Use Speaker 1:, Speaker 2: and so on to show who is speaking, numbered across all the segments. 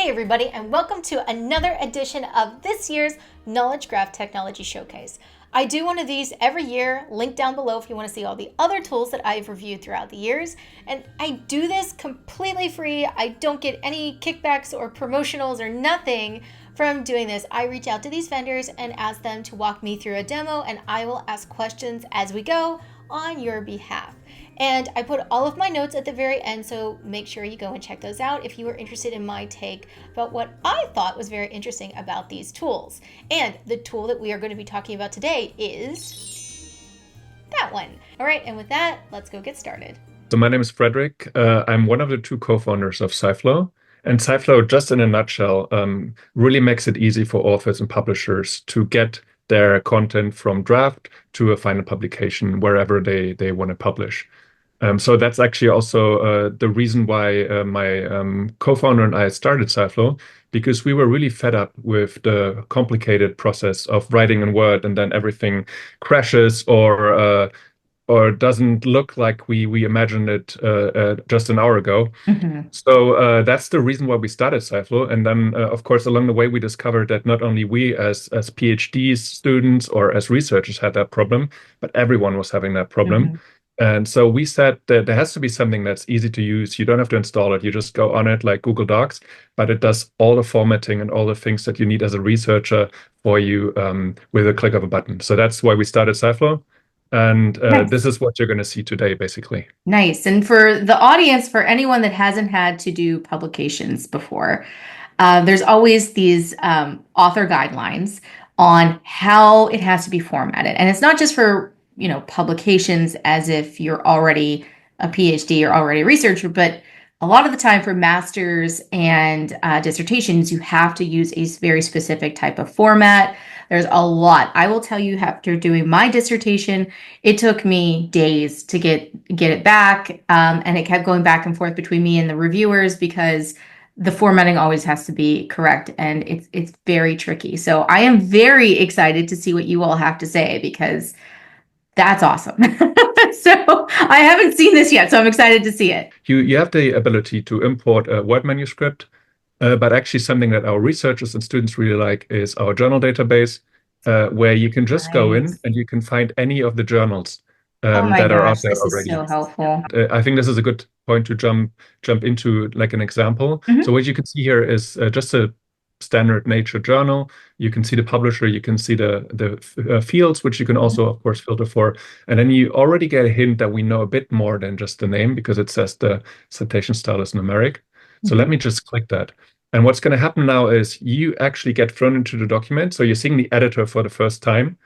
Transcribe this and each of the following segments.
Speaker 1: Hey everybody, and welcome to another edition of this year's Knowledge Graph Technology Showcase. I do one of these every year, link down below if you want to see all the other tools that I've reviewed throughout the years. And I do this completely free. I don't get any kickbacks or promotionals or nothing from doing this. I reach out to these vendors and ask them to walk me through a demo, and I will ask questions as we go on your behalf. And I put all of my notes at the very end, so make sure you go and check those out if you are interested in my take about what I thought was very interesting about these tools. And the tool that we are going to be talking about today is that one. All right, and with that, let's go get started.
Speaker 2: So my name is Frederick. I'm one of the two co-founders of SciFlow. And SciFlow, just in a nutshell, really makes it easy for authors and publishers to get their content from draft to a final publication wherever they want to publish. So that's actually also the reason why my co-founder and I started SciFlow, because we were really fed up with the complicated process of writing in Word and then everything crashes or doesn't look like we imagined it just an hour ago. So that's the reason why we started SciFlow. And then, of course, along the way, we discovered that not only we as PhD students or as researchers had that problem, but everyone was having that problem. And so we said that there has to be something that's easy to use. You don't have to install it. You just go on it like Google Docs, but it does all the formatting and all the things that you need as a researcher for you with a click of a button. So that's why we started SciFlow. And
Speaker 3: Nice.
Speaker 2: this is what you're going to see today, basically.
Speaker 3: Nice. And for the audience, for anyone that hasn't had to do publications before, there's always these author guidelines on how it has to be formatted. And it's not just for, publications as if you're already a PhD or already a researcher, but a lot of the time for masters and dissertations, you have to use a very specific type of format. There's a lot. I will tell you, after doing my dissertation, it took me days to get it back. And it kept going back and forth between me and the reviewers because the formatting always has to be correct. And it's very tricky. So I am very excited to see what you all have to say because that's awesome. So I haven't seen this yet, so I'm excited to see it.
Speaker 2: You have the ability to import a Word manuscript, but actually something that our researchers and students really like is our journal database, where you can just go in
Speaker 3: Nice.
Speaker 2: and you can find any of the journals
Speaker 3: Oh my
Speaker 2: that are out
Speaker 3: gosh,
Speaker 2: there
Speaker 3: this is
Speaker 2: already.
Speaker 3: so helpful.
Speaker 2: I think this is a good point to jump into like an example.
Speaker 3: Mhm.
Speaker 2: So what you can see here is just a standard Nature journal. You can see the publisher, you can see the fields, which you can also, of course, filter for. And then you already get a hint that we know a bit more than just the name because it says the citation style is numeric. So let me just click that. And what's going to happen now is you actually get thrown into the document. So you're seeing the editor for the first time,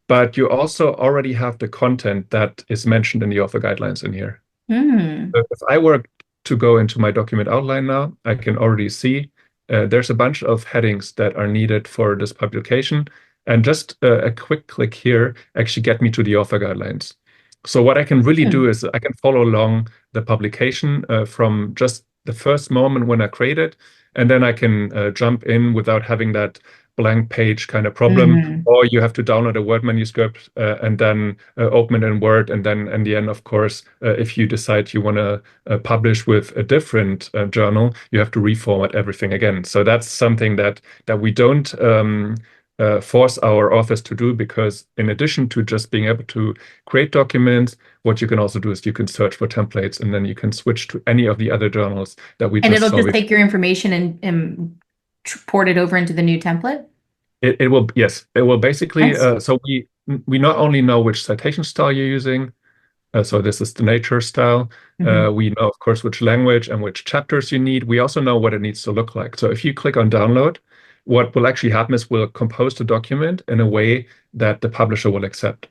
Speaker 2: but you also already have the content that is mentioned in the author guidelines in here. So if I were to go into my document outline now, I can already see there's a bunch of headings that are needed for this publication. And just a quick click here actually get me to the author guidelines. So what I can really do is I can follow along the publication from just the first moment when I create it, and then I can jump in without having that blank page kind of problem, or you have to download a Word manuscript and then open it in Word, and then in the end, of course, if you decide you want to publish with a different journal, you have to reformat everything again. So that's something that we don't force our authors to do, because in addition to just being able to create documents, what you can also do is you can search for templates, and then you can switch to any of the other journals that we
Speaker 3: And
Speaker 2: just
Speaker 3: it'll
Speaker 2: saw
Speaker 3: just
Speaker 2: before.
Speaker 3: take your information and port it over into the new template?
Speaker 2: It will, yes, it will basically,
Speaker 3: Nice.
Speaker 2: so we not only know which citation style you're using, so this is the Nature style. We know, of course, which language and which chapters you need. We also know what it needs to look like. So if you click on download, what will actually happen is we'll compose the document in a way that the publisher will accept.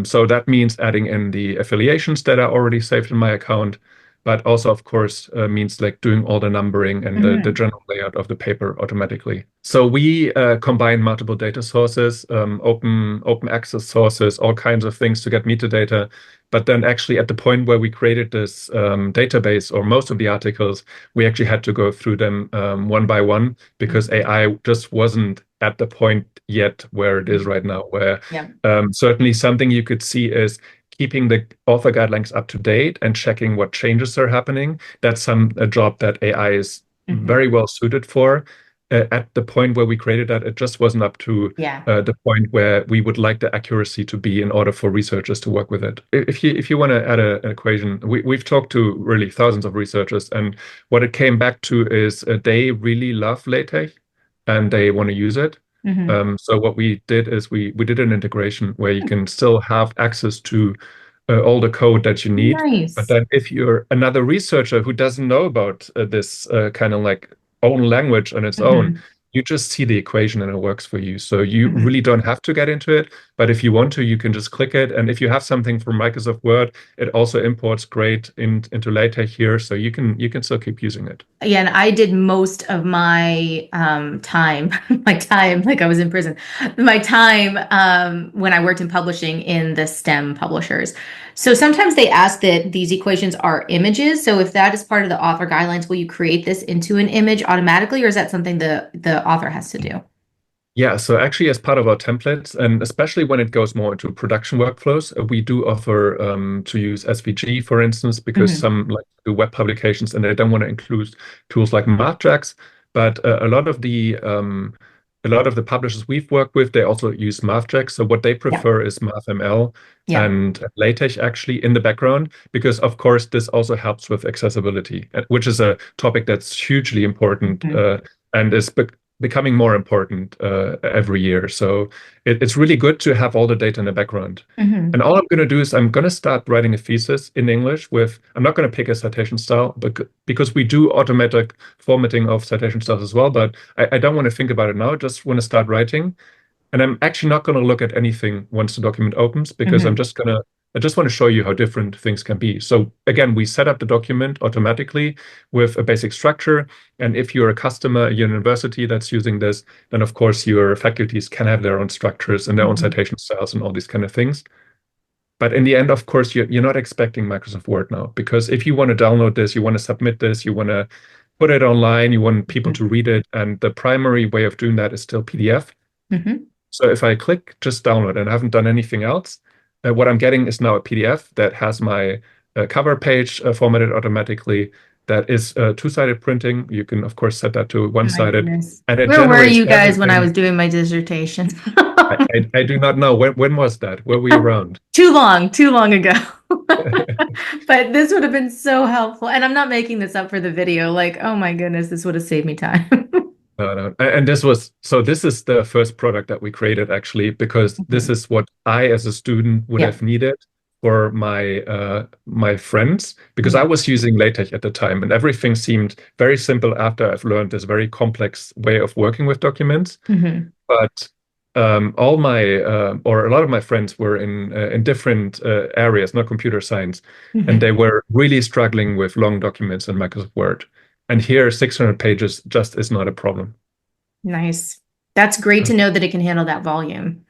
Speaker 2: So that means adding in the affiliations that are already saved in my account, but also, of course, means like doing all the numbering and the general layout of the paper automatically. So we combine multiple data sources, open access sources, all kinds of things to get metadata. But then actually at the point where we created this database, or most of the articles, we actually had to go through them one by one, because AI just wasn't at the point yet where it is right now, where certainly something you could see is keeping the author guidelines up to date and checking what changes are happening. That's a job that AI is
Speaker 3: Mhm.
Speaker 2: very well suited for. At the point where we created that, it just wasn't up to
Speaker 3: Yeah.
Speaker 2: the point where we would like the accuracy to be in order for researchers to work with it. If you want to add an equation, we've talked to really thousands of researchers, and what it came back to is they really love LaTeX and they want to use it.
Speaker 3: Mhm.
Speaker 2: So what we did is we did an integration where you can still have access to all the code that you need. But
Speaker 3: Nice.
Speaker 2: then if you're another researcher who doesn't know about this kind of like own language on its own,
Speaker 3: Mhm.
Speaker 2: you just see the equation and it works for you. So you
Speaker 3: Mhm.
Speaker 2: really don't have to get into it. But if you want to, you can just click it. And if you have something from Microsoft Word, it also imports great into LaTeX here. So you can still keep using it.
Speaker 3: Yeah, and I did most of my time, my time, like I was in prison, my time when I worked in publishing in the STEM publishers. So sometimes they ask that these equations are images. So if that is part of the author guidelines, will you create this into an image automatically, or is that something the author has to do?
Speaker 2: Yeah, so actually, as part of our templates, and especially when it goes more into production workflows, we do offer to use SVG, for instance, because
Speaker 3: Hmm.
Speaker 2: some like do web publications and they don't want to include tools like MathJax. But a lot of the publishers we've worked with, they also use MathJax. So what they
Speaker 3: Yeah.
Speaker 2: prefer is MathML
Speaker 3: Yeah.
Speaker 2: and LaTeX actually in the background, because of course this also helps with accessibility, which is a topic that's hugely important
Speaker 3: Mhm.
Speaker 2: and is becoming more important every year. So it's really good to have all the data in the background.
Speaker 3: Mhm.
Speaker 2: And all I'm going to do is I'm going to start writing a thesis in English with, I'm not going to pick a citation style, but because we do automatic formatting of citation styles as well, but I don't want to think about it now. Just want to start writing. And I'm actually not going to look at anything once the document opens because
Speaker 3: Mhm.
Speaker 2: I just want to show you how different things can be. So again, we set up the document automatically with a basic structure. And if you're a customer, a university that's using this, then of course your faculties can have their own structures and their own
Speaker 3: Mhm.
Speaker 2: citation styles and all these kind of things. But in the end, of course, you're not expecting Microsoft Word now, because if you want to download this, you want to submit this, you want to put it online, you want people
Speaker 3: Mhm.
Speaker 2: to read it, and the primary way of doing that is still PDF.
Speaker 3: Mhm.
Speaker 2: So if I click just download and I haven't done anything else, what I'm getting is now a PDF that has my cover page formatted automatically. That is two-sided printing. You can, of course, set that to
Speaker 3: Oh my
Speaker 2: one-sided,
Speaker 3: goodness.
Speaker 2: and it
Speaker 3: Where were
Speaker 2: generates
Speaker 3: you guys when I
Speaker 2: everything.
Speaker 3: was doing my dissertation?
Speaker 2: I do not know. When was that? Were we around?
Speaker 3: Too long ago. But this would have been so helpful. And I'm not making this up for the video. Like, oh my goodness, this would have saved me time.
Speaker 2: No, no. And this is the first product that we created actually, because this
Speaker 3: Mhm.
Speaker 2: is what I as a student would
Speaker 3: Yeah.
Speaker 2: have needed for my friends, because I
Speaker 3: Yeah.
Speaker 2: was using LaTeX at the time and everything seemed very simple after I've learned this very complex way of working with documents.
Speaker 3: Hmm.
Speaker 2: But all my or a lot of my friends were in different areas, not computer science, and
Speaker 3: Hmm.
Speaker 2: they were really struggling with long documents in Microsoft Word. And here, 600 pages just is not a problem.
Speaker 3: Nice. That's great to know that it can handle that volume.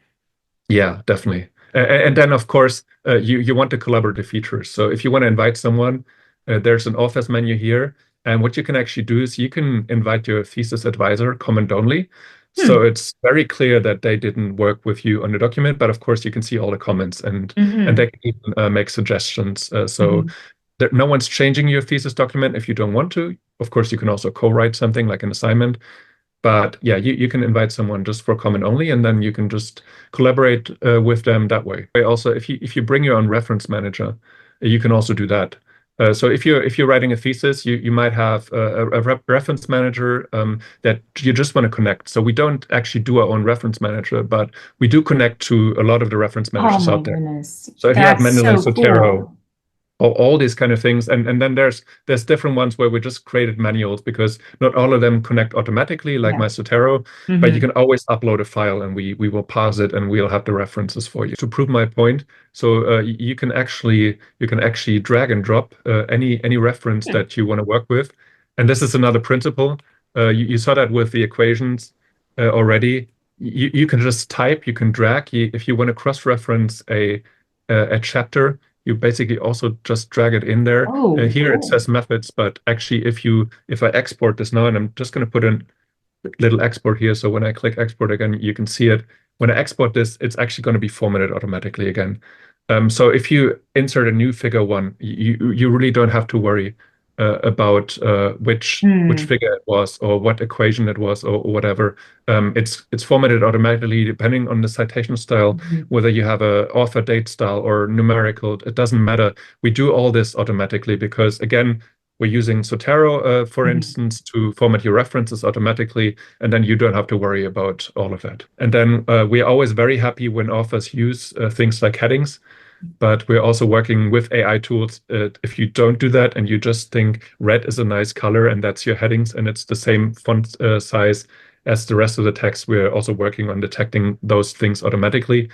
Speaker 2: Yeah, definitely. And then, of course, you want the collaborative features. So if you want to invite someone, there's an authors menu here. And what you can actually do is you can invite your thesis advisor, comment only. So
Speaker 3: Hmm.
Speaker 2: it's very clear that they didn't work with you on the document, but of course you can see all the comments and
Speaker 3: Hmm.
Speaker 2: they can even make suggestions. So
Speaker 3: Hmm.
Speaker 2: no one's changing your thesis document if you don't want to. Of course, you can also co-write something like an assignment. But yeah, you can invite someone just for comment only, and then you can just collaborate with them that way. Also, if you bring your own reference manager, you can also do that. So if you're writing a thesis, you might have a reference manager that you just want to connect. So we don't actually do our own reference manager, but we do connect to a lot of the reference
Speaker 3: Oh
Speaker 2: managers
Speaker 3: my
Speaker 2: out there.
Speaker 3: goodness.
Speaker 2: So if you have
Speaker 3: That's
Speaker 2: Mendeley,
Speaker 3: so
Speaker 2: Zotero,
Speaker 3: cool.
Speaker 2: all these kind of things, and then there's different ones where we just created manuals because not all of them connect automatically like
Speaker 3: Yeah.
Speaker 2: my Zotero, but you
Speaker 3: Hmm.
Speaker 2: can always upload a file and we will parse it and we'll have the references for you to prove my point. So you can actually drag and drop any reference that you want to work with. And this is another principle. You saw that with the equations already. You can just type, you can drag. If you want to cross-reference a chapter, you basically also just drag it in there.
Speaker 3: Oh,
Speaker 2: Here it
Speaker 3: cool.
Speaker 2: says methods, but actually if I export this now, and I'm just going to put in a little export here, so when I click export again, you can see it. When I export this, it's actually going to be formatted automatically again. So if you insert a new figure one, you really don't have to worry. about which figure it was or what equation it was or whatever. It's formatted automatically depending on the citation style, whether you have a author date style or numerical. It doesn't matter. We do all this automatically because, again, we're using Zotero, for instance, to format your references automatically, and then you don't have to worry about all of that. And then we're always very happy when authors use things like headings. But we're also working with AI tools. If you don't do that and you just think red is a nice color and that's your headings and it's the same font size as the rest of the text, we're also working on detecting those things automatically.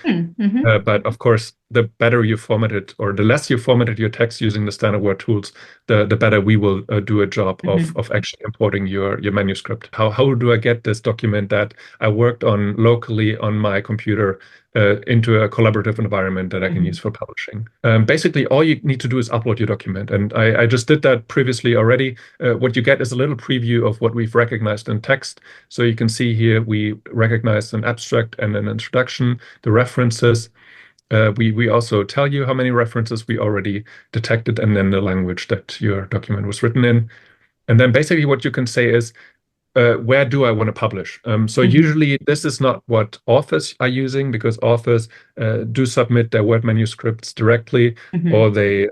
Speaker 2: But of course, the better you format it, or the less you formatted your text using the standard word tools, the better we will do a job of actually importing your manuscript. How do I get this document that I worked on locally on my computer into a collaborative environment that I can use for publishing? Basically, all you need to do is upload your document. And I just did that previously already. What you get is a little preview of what we've recognized in text. So you can see here, we recognized an abstract and an introduction, the references. We also tell you how many references we already detected and then the language that your document was written in. And then basically what you can say is, where do I want to publish? So usually this is not what authors are using, because authors do submit their Word manuscripts directly, or they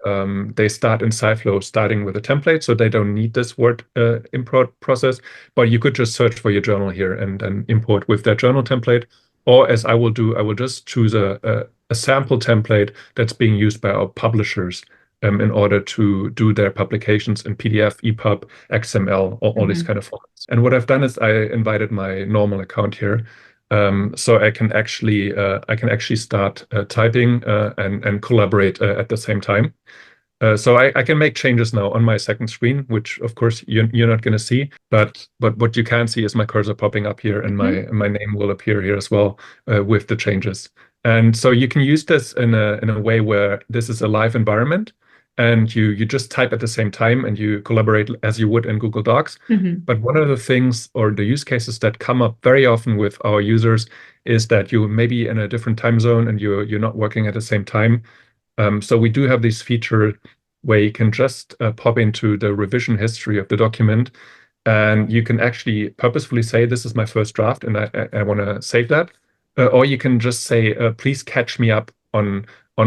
Speaker 2: start in SciFlow starting with a template, so they don't need this Word import process. But you could just search for your journal here and then import with that journal template. Or as I will do, I will just choose a sample template that's being used by our publishers in order to do their publications in PDF, EPUB, XML, all these kind of formats. And what I've done is I invited my normal account here, so I can actually start typing and collaborate at the same time. So I can make changes now on my second screen, which of course you're not going to see, but what you can see is my cursor popping up here, and my name will appear here as well with the changes. And so you can use this in a way where this is a live environment, and you just type at the same time and you collaborate as you would in Google Docs. But one of the things or the use cases that come up very often with our users is that you may be in a different time zone and you're not working at the same time. So we do have this feature where you can just pop into the revision history of the document, and you can actually purposefully say, this is my first draft and I want to save that. Or you can just say, please catch me up on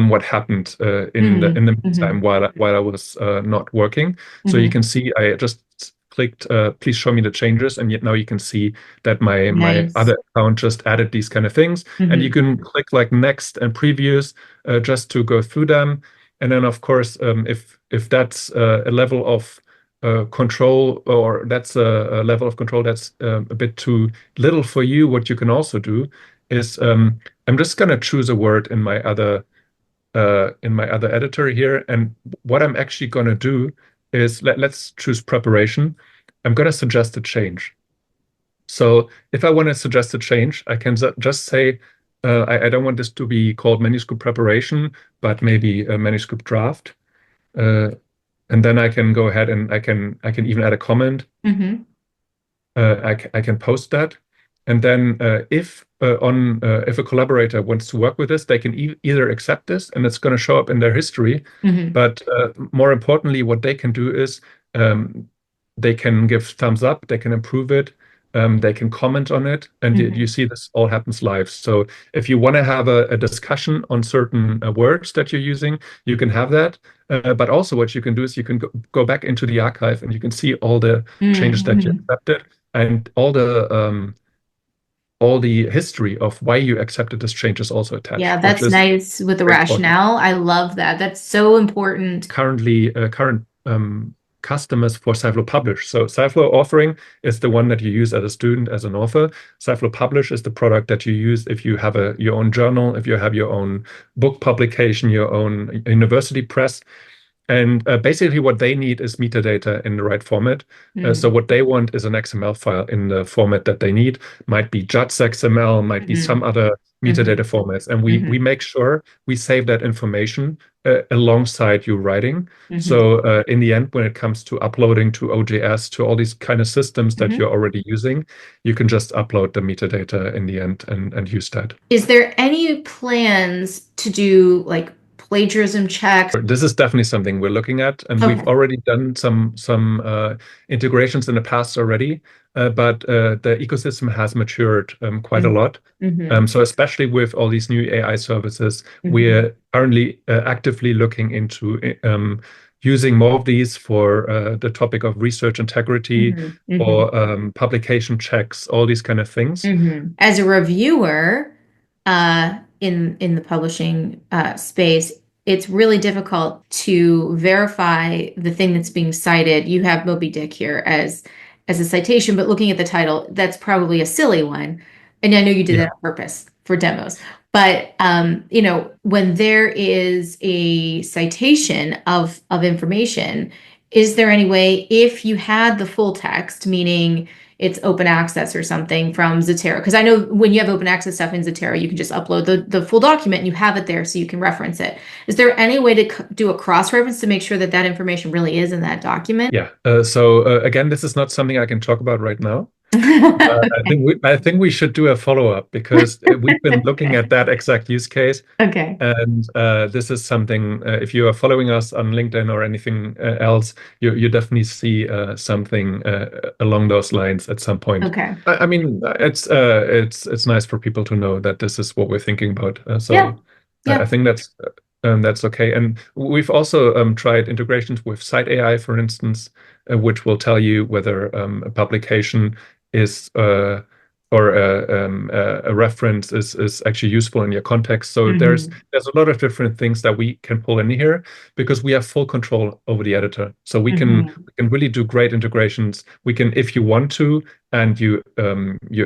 Speaker 2: what happened in the meantime while I was not working. So you can see I just clicked please show me the changes, and yet now you can see that my other account just added these kind of things. And you can click like next and previous just to go through them. And then of course if that's a level of control, or that's a level of control that's a bit too little for you, what you can also do is I'm just going to choose a word in my other editor here, and what I'm actually going to do is let's choose preparation. I'm going to suggest a change. So if I want to suggest a change, I can just say I don't want this to be called manuscript preparation, but maybe a manuscript draft. And then I can go ahead and I can even add a comment. I can post that. And then if a collaborator wants to work with this, they can either accept this and it's going to show up in their history. But more importantly, what they can do is they can give thumbs up, they can improve it, they can comment on it, and you see this all happens live. So if you want to have a discussion on certain words that you're using, you can have that. But also what you can do is you can go back into the archive and you can see all the changes that you accepted and all the history of why you accepted this change is also attached.
Speaker 3: Yeah, that's nice with the rationale. I love that. That's so important.
Speaker 2: Current customers for SciFlow Publish. So SciFlow Authoring is the one that you use as a student, as an author. SciFlow Publish is the product that you use if you have your own journal, if you have your own book publication, your own university press. And basically what they need is metadata in the right format. So what they want is an XML file in the format that they need. Might be JUTS XML, might be some other metadata formats. And we make sure we save that information alongside you writing. So in the end, when it comes to uploading to OJS, to all these kind of systems that you're already using, you can just upload the metadata in the end and use that.
Speaker 3: Is there any plans to do like plagiarism checks?
Speaker 2: This is definitely something we're looking at, and
Speaker 3: Okay.
Speaker 2: we've already done some integrations in the past already, but the ecosystem has matured quite a lot.
Speaker 3: Mm-hmm.
Speaker 2: So especially with all these new AI services,
Speaker 3: Mm-hmm.
Speaker 2: we're currently actively looking into using more of these for the topic of research integrity
Speaker 3: Mm-hmm.
Speaker 2: or publication checks, all these kind of things.
Speaker 3: Mm-hmm. As a reviewer, in the publishing space, it's really difficult to verify the thing that's being cited. You have Moby Dick here as a citation, but looking at the title, that's probably a silly one. And I know you did
Speaker 2: Yeah.
Speaker 3: that on purpose for demos. But when there is a citation of information, is there any way, if you had the full text, meaning it's open access or something from Zotero? Because I know when you have open access stuff in Zotero, you can just upload the full document and you have it there so you can reference it. Is there any way to do a cross-reference to make sure that that information really is in that document?
Speaker 2: Yeah. Again, this is not something I can talk about right now. I think we should do a follow-up because we've been looking at that exact use case.
Speaker 3: Okay.
Speaker 2: And this is something, if you are following us on LinkedIn or anything else, you definitely see something along those lines at some point.
Speaker 3: Okay.
Speaker 2: I mean, it's nice for people to know that this is what we're thinking about.
Speaker 3: Yeah.
Speaker 2: I think that's okay. And we've also tried integrations with Site AI, for instance, which will tell you whether a publication is or a reference is actually useful in your context. So there's a lot of different things that we can pull in here because we have full control over the editor. So we can really do great integrations. We can, if you want to, and you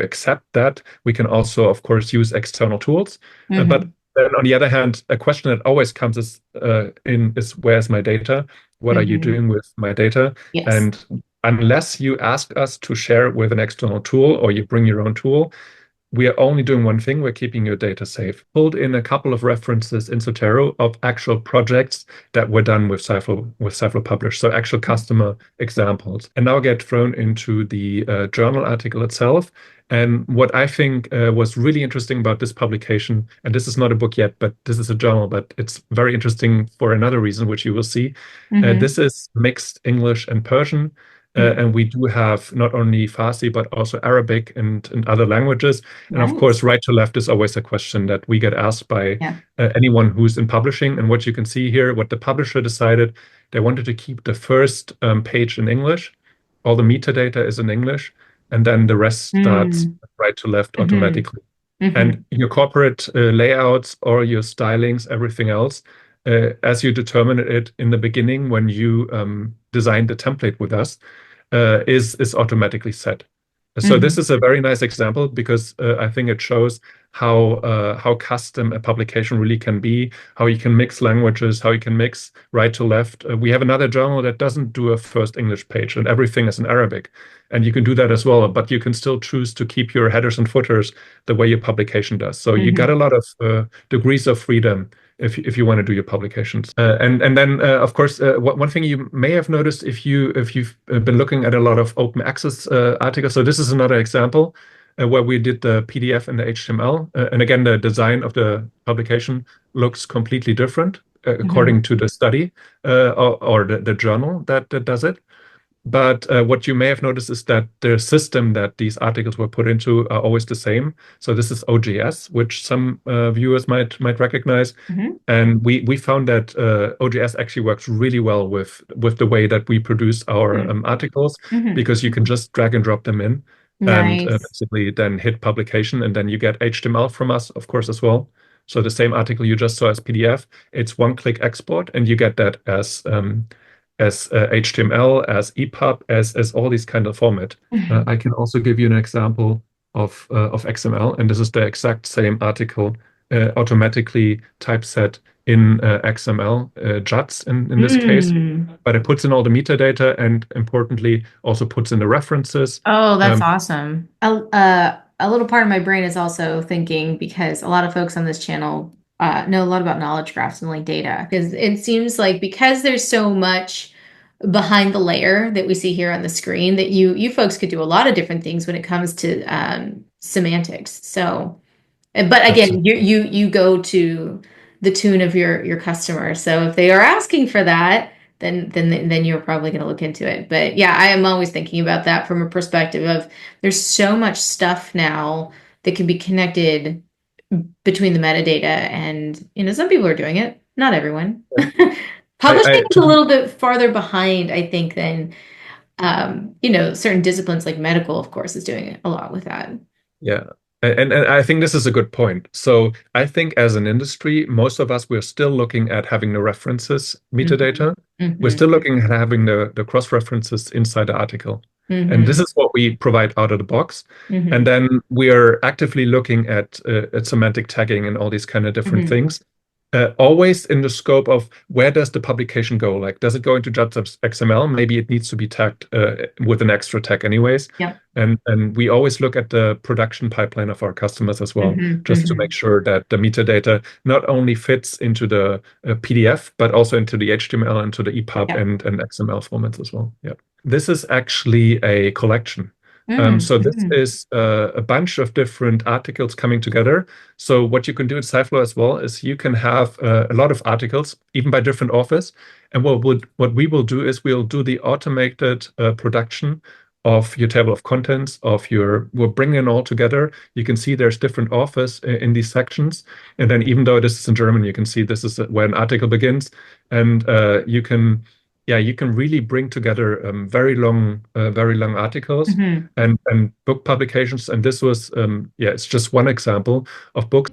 Speaker 2: accept that, we can also, of course, use external tools. But then on the other hand, a question that always comes is where's my data? What are you doing with my data?
Speaker 3: Yes.
Speaker 2: And unless you ask us to share with an external tool or you bring your own tool, we are only doing one thing. We're keeping your data safe. Pulled in a couple of references in Zotero of actual projects that were done with SciFlow published, so actual customer examples, and now get thrown into the journal article itself. And what I think was really interesting about this publication, and this is not a book yet, but this is a journal, but it's very interesting for another reason, which you will see. This is mixed English and Persian. And we do have not only Farsi, but also Arabic and other languages. And of course, right to left is always a question that we get asked by anyone who's in publishing. And what you can see here, what the publisher decided, they wanted to keep the first page in English. All the metadata is in English. And then the rest starts right to left automatically. And your corporate layouts or your stylings, everything else, as you determine it in the beginning when you designed the template with us, is automatically set. So this is a very nice example because I think it shows how custom a publication really can be, how you can mix languages, how you can mix right to left. We have another journal that doesn't do a first English page and everything is in Arabic. And you can do that as well, but you can still choose to keep your headers and footers the way your publication does. So you got a lot of degrees of freedom if you want to do your publications. And then of course one thing you may have noticed if you've been looking at a lot of open access articles. So this is another example where we did the PDF and the HTML. And again, the design of the publication looks completely different according to the study or the journal that does it. But what you may have noticed is that the system that these articles were put into are always the same. So this is OJS, which some viewers might recognize. And we found that OJS actually works really well with the way that we produce our articles because you can just drag and drop them in and basically then hit publication, and then you get HTML from us, of course, as well. So the same article you just saw as PDF, it's one-click export, and you get that as HTML, as EPUB, as all these kind of format. I can also give you an example of XML, and this is the exact same article automatically typeset in XML, JUTs in this case, but it puts in all the metadata and importantly also puts in the references.
Speaker 3: Oh, that's awesome. A little part of my brain is also thinking, because a lot of folks on this channel know a lot about knowledge graphs and like data, because it seems like because there's so much behind the layer that we see here on the screen that you folks could do a lot of different things when it comes to semantics. So, but again, you go to the tune of your customer. So if they are asking for that, then you're probably going to look into it. But yeah, I am always thinking about that from a perspective of there's so much stuff now that can be connected between the metadata, and some people are doing it, not everyone. Publishing is a little bit farther behind, I think, than certain disciplines like medical, of course, is doing a lot with that.
Speaker 2: Yeah. And I think this is a good point. So I think as an industry, most of us, we're still looking at having the references metadata. We're still looking at having the cross-references inside the article. And this is what we provide out of the box. And then we are actively looking at semantic tagging and all these kind of different things. Always in the scope of where does the publication go? Like, does it go into just XML? Maybe it needs to be tagged with an extra tag anyways.
Speaker 3: Yeah.
Speaker 2: And we always look at the production pipeline of our customers as well, just to make sure that the metadata not only fits into the PDF, but also into the HTML, into the EPUB and XML formats as well. Yeah. This is actually a collection. So this is a bunch of different articles coming together. So what you can do in SciFlow as well is you can have a lot of articles, even by different authors. And what we will do is we'll do the automated production of your table of contents, we'll bring it all together. You can see there's different authors in these sections. And then even though this is in German, you can see this is where an article begins. And you can really bring together very long articles and book publications. And this was, it's just one example of books.